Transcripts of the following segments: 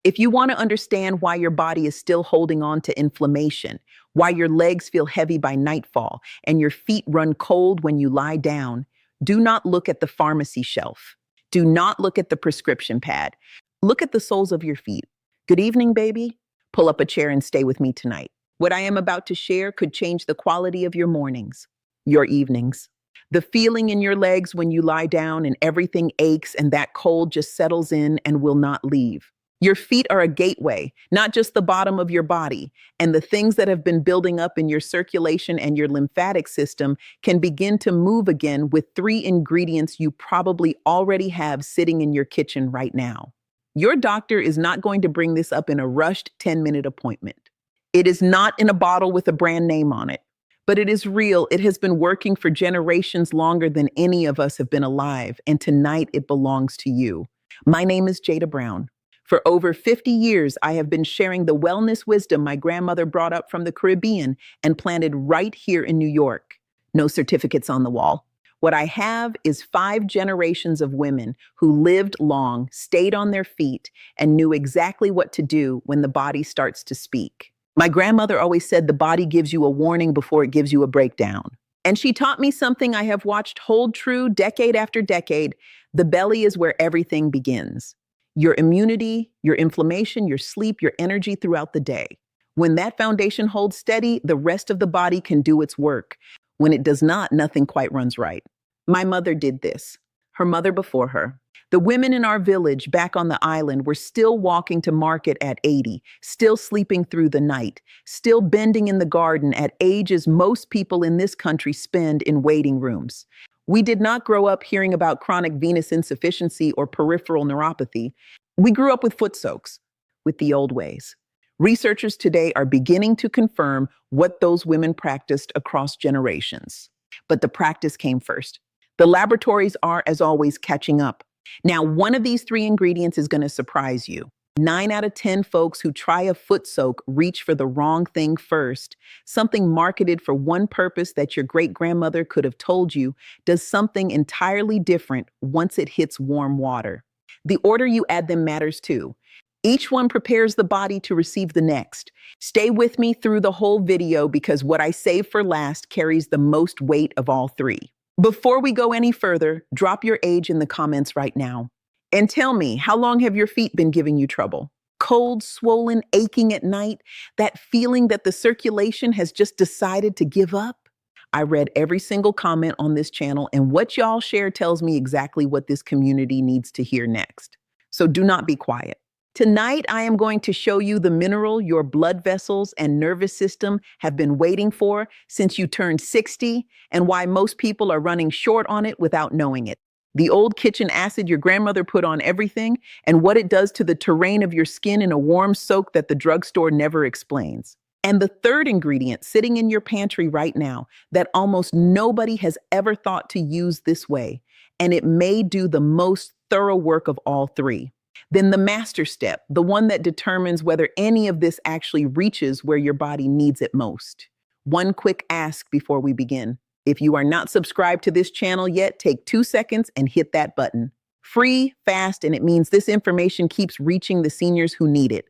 If you want to understand why your body is still holding on to inflammation, why your legs feel heavy by nightfall, and your feet run cold when you lie down, do not look at the pharmacy shelf. Do not look at the prescription pad. Look at the soles of your feet. Good evening, baby. Pull up a chair and stay with me tonight. What I am about to share could change the quality of your mornings, your evenings. The feeling in your legs when you lie down and everything aches and that cold just settles in and will not leave. Your feet are a gateway, not just the bottom of your body, and the things that have been building up in your circulation and your lymphatic system can begin to move again with 3 ingredients you probably already have sitting in your kitchen right now. Your doctor is not going to bring this up in a rushed 10-minute appointment. It is not in a bottle with a brand name on it, but it is real. It has been working for generations longer than any of us have been alive, and tonight it belongs to you. My name is Jada Brown. For over 50 years, I have been sharing the wellness wisdom my grandmother brought up from the Caribbean and planted right here in New York. No certificates on the wall. What I have is 5 generations of women who lived long, stayed on their feet, and knew exactly what to do when the body starts to speak. My grandmother always said the body gives you a warning before it gives you a breakdown. And she taught me something I have watched hold true decade after decade. The belly is where everything begins. Your immunity, your inflammation, your sleep, your energy throughout the day. When that foundation holds steady, the rest of the body can do its work. When it does not, nothing quite runs right. My mother did this. Her mother before her. The women in our village back on the island were still walking to market at 80, still sleeping through the night, still bending in the garden at ages most people in this country spend in waiting rooms. We did not grow up hearing about chronic venous insufficiency or peripheral neuropathy. We grew up with foot soaks, with the old ways. Researchers today are beginning to confirm what those women practiced across generations. But the practice came first. The laboratories are, as always, catching up. Now, one of these 3 ingredients is going to surprise you. 9 out of 10 folks who try a foot soak reach for the wrong thing first. Something marketed for one purpose that your great-grandmother could have told you does something entirely different once it hits warm water. The order you add them matters too. Each one prepares the body to receive the next. Stay with me through the whole video because what I save for last carries the most weight of all 3. Before we go any further, drop your age in the comments right now. And tell me, how long have your feet been giving you trouble? Cold, swollen, aching at night? That feeling that the circulation has just decided to give up? I read every single comment on this channel, and what y'all share tells me exactly what this community needs to hear next. So do not be quiet. Tonight, I am going to show you the mineral your blood vessels and nervous system have been waiting for since you turned 60, and why most people are running short on it without knowing it. The old kitchen acid your grandmother put on everything, and what it does to the terrain of your skin in a warm soak that the drugstore never explains. And the 3rd ingredient sitting in your pantry right now that almost nobody has ever thought to use this way, and it may do the most thorough work of all 3. Then the master step, the one that determines whether any of this actually reaches where your body needs it most. One quick ask before we begin. If you are not subscribed to this channel yet, take 2 seconds and hit that button. Free, fast, and it means this information keeps reaching the seniors who need it.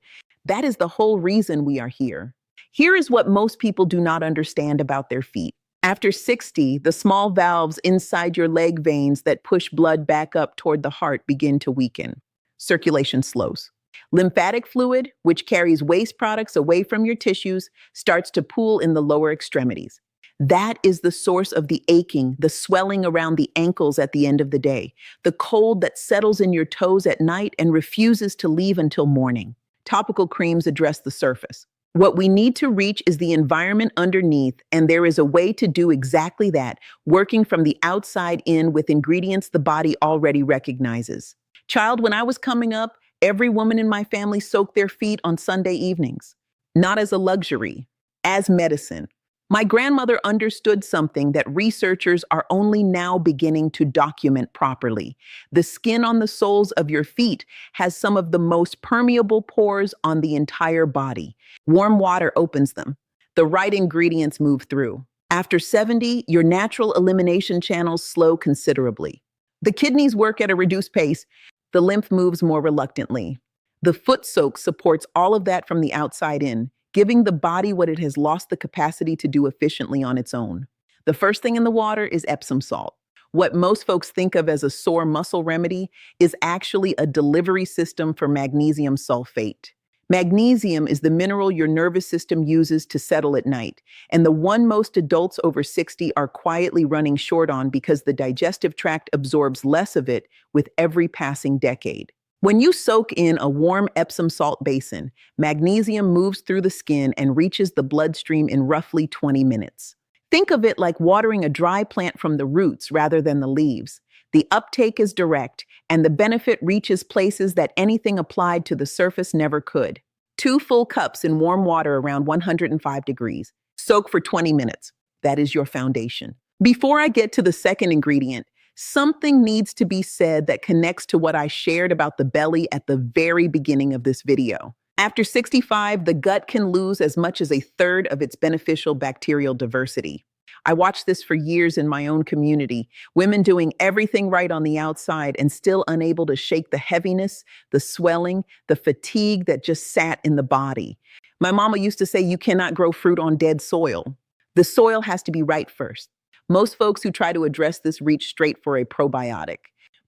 That is the whole reason we are here. Here is what most people do not understand about their feet. After 60, the small valves inside your leg veins that push blood back up toward the heart begin to weaken. Circulation slows. Lymphatic fluid, which carries waste products away from your tissues, starts to pool in the lower extremities. That is the source of the aching, the swelling around the ankles at the end of the day, the cold that settles in your toes at night and refuses to leave until morning. Topical creams address the surface. What we need to reach is the environment underneath, and there is a way to do exactly that, working from the outside in with ingredients the body already recognizes. Child, when I was coming up, every woman in my family soaked their feet on Sunday evenings, not as a luxury, as medicine. My grandmother understood something that researchers are only now beginning to document properly. The skin on the soles of your feet has some of the most permeable pores on the entire body. Warm water opens them. The right ingredients move through. After 70, your natural elimination channels slow considerably. The kidneys work at a reduced pace. The lymph moves more reluctantly. The foot soak supports all of that from the outside in, giving the body what it has lost the capacity to do efficiently on its own. The first thing in the water is Epsom salt. What most folks think of as a sore muscle remedy is actually a delivery system for magnesium sulfate. Magnesium is the mineral your nervous system uses to settle at night, and the one most adults over 60 are quietly running short on because the digestive tract absorbs less of it with every passing decade. When you soak in a warm Epsom salt basin, magnesium moves through the skin and reaches the bloodstream in roughly 20 minutes. Think of it like watering a dry plant from the roots rather than the leaves. The uptake is direct, and the benefit reaches places that anything applied to the surface never could. 2 full cups in warm water around 105 degrees. Soak for 20 minutes. That is your foundation. Before I get to the second ingredient, something needs to be said that connects to what I shared about the belly at the very beginning of this video. After 65, the gut can lose as much as a third of its beneficial bacterial diversity. I watched this for years in my own community, women doing everything right on the outside and still unable to shake the heaviness, the swelling, the fatigue that just sat in the body. My mama used to say you cannot grow fruit on dead soil. The soil has to be right first. Most folks who try to address this reach straight for a probiotic,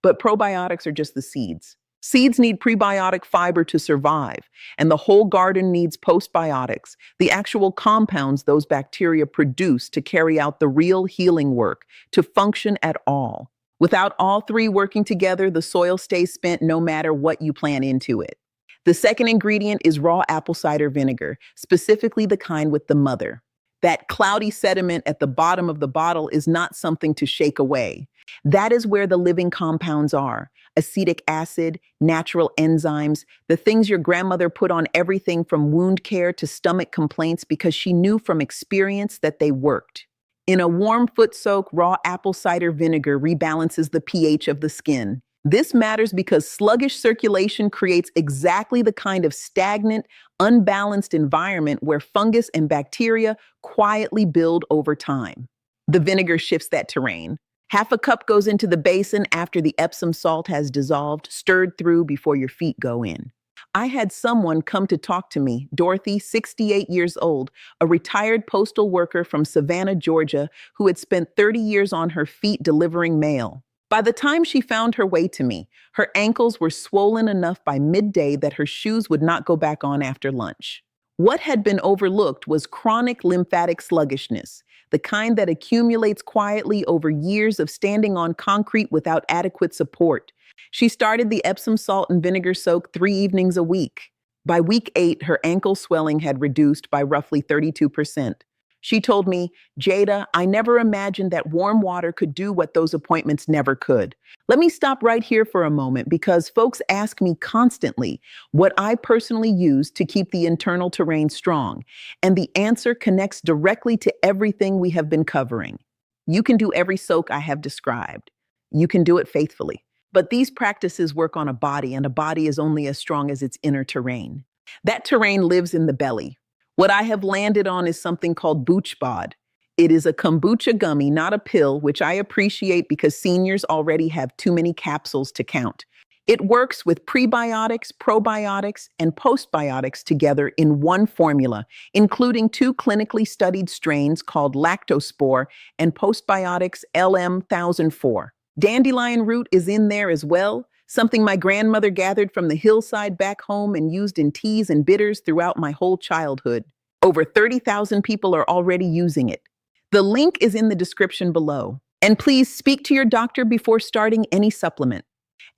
but probiotics are just the seeds. Seeds need prebiotic fiber to survive, and the whole garden needs postbiotics, the actual compounds those bacteria produce to carry out the real healing work, to function at all. Without all three working together, the soil stays spent no matter what you plant into it. The second ingredient is raw apple cider vinegar, specifically the kind with the mother. That cloudy sediment at the bottom of the bottle is not something to shake away. That is where the living compounds are. Acetic acid, natural enzymes, the things your grandmother put on everything from wound care to stomach complaints because she knew from experience that they worked. In a warm foot soak, raw apple cider vinegar rebalances the pH of the skin. This matters because sluggish circulation creates exactly the kind of stagnant, unbalanced environment where fungus and bacteria quietly build over time. The vinegar shifts that terrain. Half a cup goes into the basin after the Epsom salt has dissolved, stirred through before your feet go in. I had someone come to talk to me, Dorothy, 68 years old, a retired postal worker from Savannah, Georgia, who had spent 30 years on her feet delivering mail. By the time she found her way to me, her ankles were swollen enough by midday that her shoes would not go back on after lunch. What had been overlooked was chronic lymphatic sluggishness, the kind that accumulates quietly over years of standing on concrete without adequate support. She started the Epsom salt and vinegar soak 3 evenings a week. By week 8, her ankle swelling had reduced by roughly 32%. She told me, "Jada, I never imagined that warm water could do what those appointments never could." Let me stop right here for a moment because folks ask me constantly what I personally use to keep the internal terrain strong, and the answer connects directly to everything we have been covering. You can do every soak I have described. You can do it faithfully. But these practices work on a body, and a body is only as strong as its inner terrain. That terrain lives in the belly. What I have landed on is something called BoochBod. It is a kombucha gummy, not a pill, which I appreciate because seniors already have too many capsules to count. It works with prebiotics, probiotics, and postbiotics together in one formula, including 2 clinically studied strains called lactospore and postbiotics LM1004. Dandelion root is in there as well, something my grandmother gathered from the hillside back home and used in teas and bitters throughout my whole childhood. Over 30,000 people are already using it. The link is in the description below. And please speak to your doctor before starting any supplement.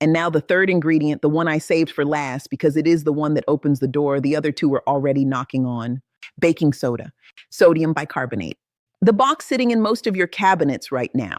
And now the third ingredient, the one I saved for last because it is the one that opens the door. The other 2 are already knocking on. Baking soda, sodium bicarbonate. The box sitting in most of your cabinets right now.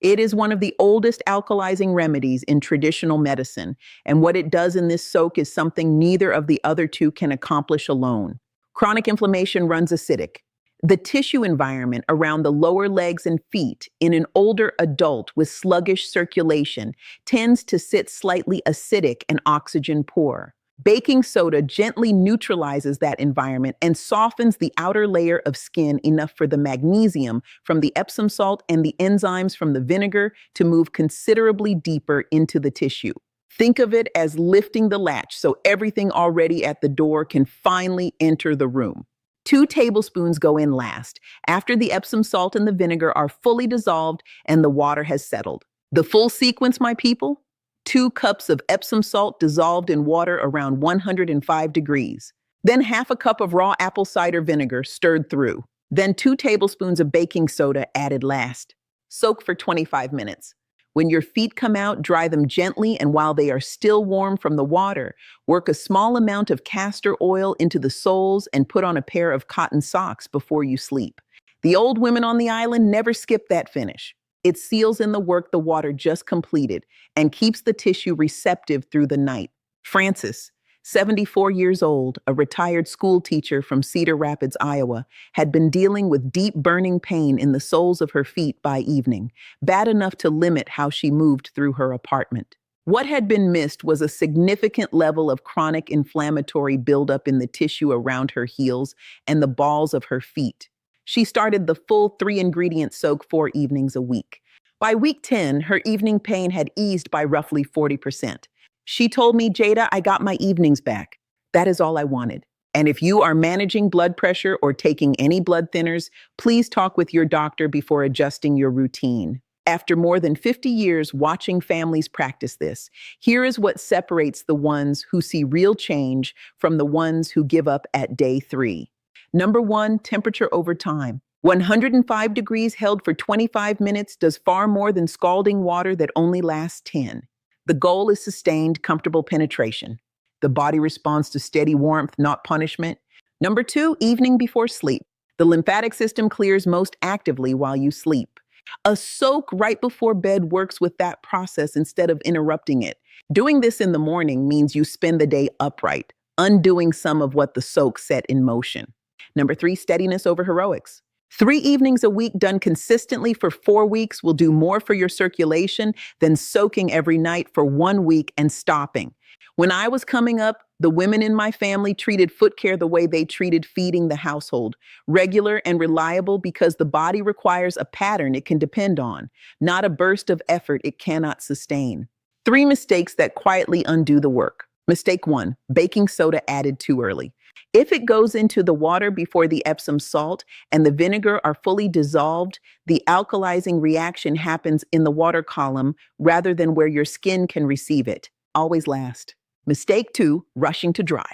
It is one of the oldest alkalizing remedies in traditional medicine, and what it does in this soak is something neither of the other 2 can accomplish alone. Chronic inflammation runs acidic. The tissue environment around the lower legs and feet in an older adult with sluggish circulation tends to sit slightly acidic and oxygen poor. Baking soda gently neutralizes that environment and softens the outer layer of skin enough for the magnesium from the Epsom salt and the enzymes from the vinegar to move considerably deeper into the tissue. Think of it as lifting the latch so everything already at the door can finally enter the room. 2 tablespoons go in last, after the Epsom salt and the vinegar are fully dissolved and the water has settled. The full sequence, my people? 2 cups of Epsom salt dissolved in water around 105 degrees. Then half a cup of raw apple cider vinegar stirred through. Then 2 tablespoons of baking soda added last. Soak for 25 minutes. When your feet come out, dry them gently, and while they are still warm from the water, work a small amount of castor oil into the soles and put on a pair of cotton socks before you sleep. The old women on the island never skip that finish. It seals in the work the water just completed and keeps the tissue receptive through the night. Frances, 74 years old, a retired school teacher from Cedar Rapids, Iowa, had been dealing with deep burning pain in the soles of her feet by evening, bad enough to limit how she moved through her apartment. What had been missed was a significant level of chronic inflammatory buildup in the tissue around her heels and the balls of her feet. She started the full 3-ingredient soak 4 evenings a week. By week 10, her evening pain had eased by roughly 40%. She told me, "Jada, I got my evenings back. That is all I wanted." And if you are managing blood pressure or taking any blood thinners, please talk with your doctor before adjusting your routine. After more than 50 years watching families practice this, here is what separates the ones who see real change from the ones who give up at day 3. Number 1, temperature over time. 105 degrees held for 25 minutes does far more than scalding water that only lasts 10. The goal is sustained, comfortable penetration. The body responds to steady warmth, not punishment. Number 2, evening before sleep. The lymphatic system clears most actively while you sleep. A soak right before bed works with that process instead of interrupting it. Doing this in the morning means you spend the day upright, undoing some of what the soak set in motion. Number 3, steadiness over heroics. 3 evenings a week done consistently for 4 weeks will do more for your circulation than soaking every night for 1 week and stopping. When I was coming up, the women in my family treated foot care the way they treated feeding the household, regular and reliable because the body requires a pattern it can depend on, not a burst of effort it cannot sustain. 3 mistakes that quietly undo the work. Mistake 1, baking soda added too early. If it goes into the water before the Epsom salt and the vinegar are fully dissolved, the alkalizing reaction happens in the water column rather than where your skin can receive it. Always last. Mistake 2, rushing to dry.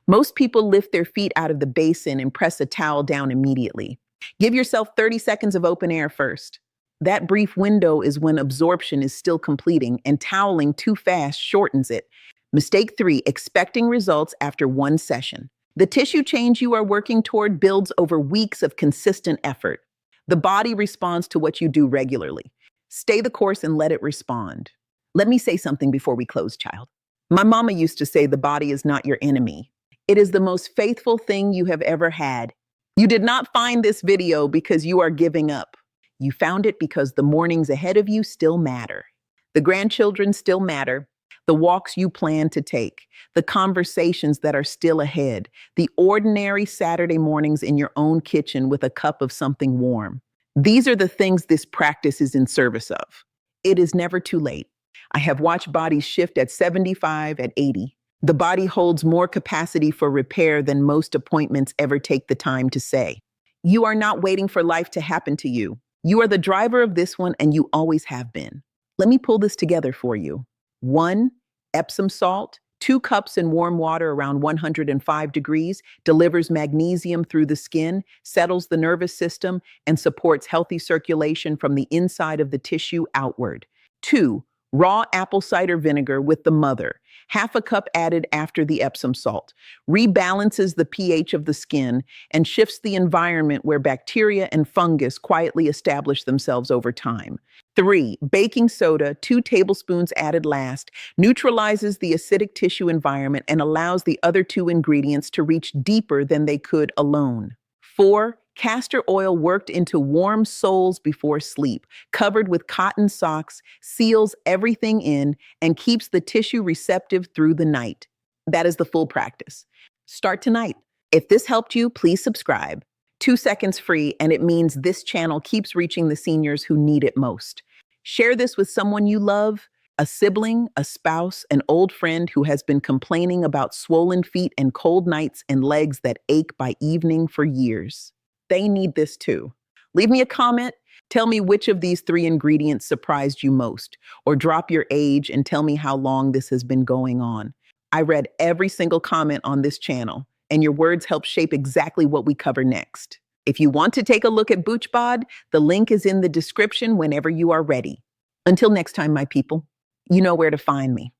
Most people lift their feet out of the basin and press a towel down immediately. Give yourself 30 seconds of open air first. That brief window is when absorption is still completing, and toweling too fast shortens it. Mistake 3, expecting results after 1 session. The tissue change you are working toward builds over weeks of consistent effort. The body responds to what you do regularly. Stay the course and let it respond. Let me say something before we close, child. My mama used to say the body is not your enemy. It is the most faithful thing you have ever had. You did not find this video because you are giving up. You found it because the mornings ahead of you still matter. The grandchildren still matter. The walks you plan to take, the conversations that are still ahead, the ordinary Saturday mornings in your own kitchen with a cup of something warm. These are the things this practice is in service of. It is never too late. I have watched bodies shift at 75, at 80. The body holds more capacity for repair than most appointments ever take the time to say. You are not waiting for life to happen to you. You are the driver of this one, and you always have been. Let me pull this together for you. 1, Epsom salt, 2 cups in warm water around 105 degrees, delivers magnesium through the skin, settles the nervous system, and supports healthy circulation from the inside of the tissue outward. 2, raw apple cider vinegar with the mother, half a cup added after the Epsom salt, rebalances the pH of the skin and shifts the environment where bacteria and fungus quietly establish themselves over time. 3, baking soda, 2 tablespoons added last, neutralizes the acidic tissue environment and allows the other 2 ingredients to reach deeper than they could alone. 4, castor oil worked into warm soles before sleep, covered with cotton socks, seals everything in, and keeps the tissue receptive through the night. That is the full practice. Start tonight. If this helped you, please subscribe. 2 seconds free, and it means this channel keeps reaching the seniors who need it most. Share this with someone you love. A sibling, a spouse, an old friend who has been complaining about swollen feet and cold nights and legs that ache by evening for years. They need this too. Leave me a comment. Tell me which of these three ingredients surprised you most, or drop your age and tell me how long this has been going on. I read every single comment on this channel, and your words help shape exactly what we cover next. If you want to take a look at BoochBod, the link is in the description whenever you are ready. Until next time, my people, you know where to find me.